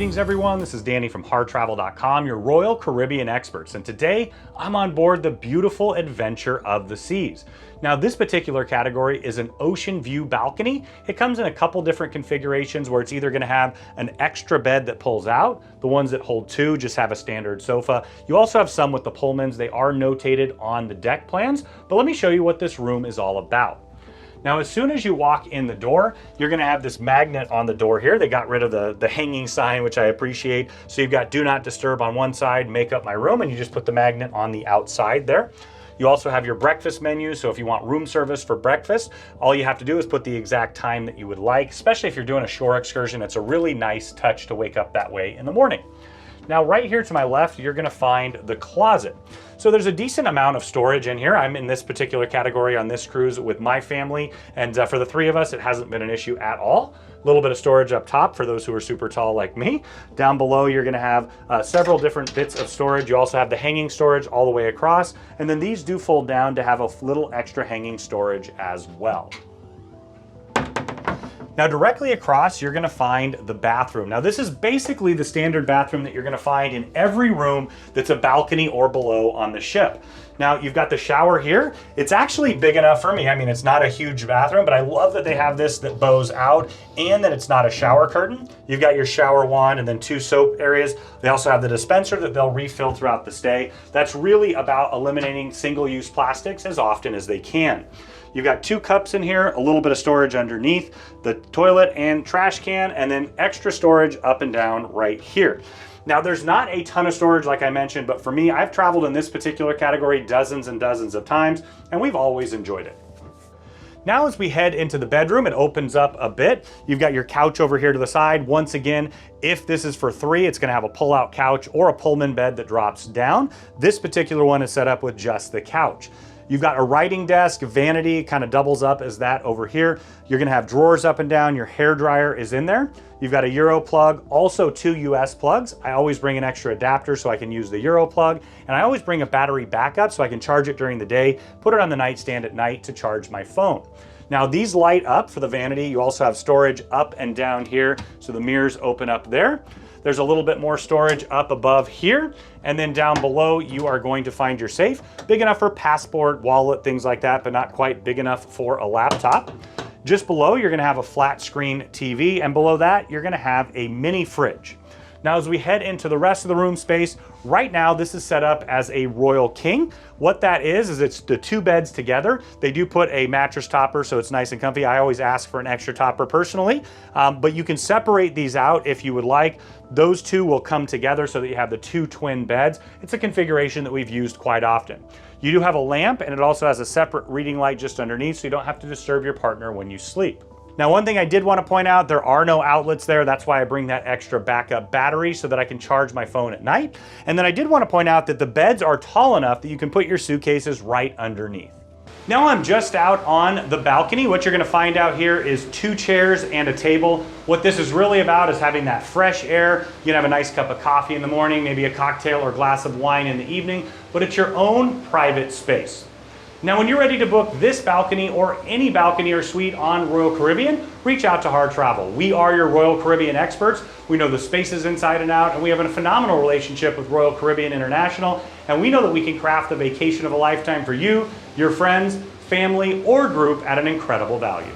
Greetings everyone, this is Danny from harrtravel.com, your Royal Caribbean experts, and today I'm on board the beautiful Adventure of the Seas. Now this particular category is an ocean view balcony. It comes in a couple different configurations where it's either going to have an extra bed that pulls out. The ones that hold two just have a standard sofa. You also have some with the Pullmans. They are notated on the deck plans, but let me show you what this room is all about. Now, as soon as you walk in the door, you're gonna have this magnet on the door here. They got rid of the hanging sign, which I appreciate. So you've got do not disturb on one side, make up my room, and you just put the magnet on the outside there. You also have your breakfast menu. So if you want room service for breakfast, all you have to do is put the exact time that you would like, especially if you're doing a shore excursion. It's a really nice touch to wake up that way in the morning. Now, right here to my left, you're gonna find the closet. So there's a decent amount of storage in here. I'm in this particular category on this cruise with my family, and for the three of us, it hasn't been an issue at all. A little bit of storage up top for those who are super tall like me. Down below, you're gonna have several different bits of storage. You also have the hanging storage all the way across, and then these do fold down to have a little extra hanging storage as well. Now directly across, you're gonna find the bathroom. Now this is basically the standard bathroom that you're gonna find in every room that's a balcony or below on the ship. Now you've got the shower here. It's actually big enough for me. I mean, it's not a huge bathroom, but I love that they have this that bows out and that it's not a shower curtain. You've got your shower wand and then two soap areas. They also have the dispenser that they'll refill throughout the stay. That's really about eliminating single-use plastics as often as they can. You've got two cups in here, a little bit of storage underneath the toilet and trash can, and then extra storage up and down right here. Now there's not a ton of storage like I mentioned, but for me, I've traveled in this particular category dozens and dozens of times, and we've always enjoyed it. Now as we head into the bedroom, it opens up a bit. You've got your couch over here to the side. Once again, if this is for three, it's gonna have a pull-out couch or a Pullman bed that drops down. This particular one is set up with just the couch. You've got a writing desk, vanity, kind of doubles up as that over here. You're gonna have drawers up and down. Your hair dryer is in there. You've got a Euro plug, also two US plugs. I always bring an extra adapter so I can use the Euro plug. And I always bring a battery backup so I can charge it during the day, put it on the nightstand at night to charge my phone. Now these light up for the vanity. You also have storage up and down here. So the mirrors open up there. There's a little bit more storage up above here. And then down below, you are going to find your safe. Big enough for passport, wallet, things like that, but not quite big enough for a laptop. Just below, you're gonna have a flat screen TV, and below that, you're gonna have a mini fridge. Now, as we head into the rest of the room space, right now this is set up as a Royal King. What that is it's the two beds together. They do put a mattress topper so it's nice and comfy. I always ask for an extra topper personally, but you can separate these out if you would like. Those two will come together so that you have the two twin beds. It's a configuration that we've used quite often. You do have a lamp, and it also has a separate reading light just underneath so you don't have to disturb your partner when you sleep. Now, one thing I did want to point out, there are no outlets there. That's why I bring that extra backup battery so that I can charge my phone at night. And then I did want to point out that the beds are tall enough that you can put your suitcases right underneath. Now I'm just out on the balcony. What you're going to find out here is two chairs and a table. What this is really about is having that fresh air. You can have a nice cup of coffee in the morning, maybe a cocktail or glass of wine in the evening, but it's your own private space. Now, when you're ready to book this balcony or any balcony or suite on Royal Caribbean, reach out to Harr Travel. We are your Royal Caribbean experts. We know the spaces inside and out, and we have a phenomenal relationship with Royal Caribbean International, and we know that we can craft the vacation of a lifetime for you, your friends, family, or group at an incredible value.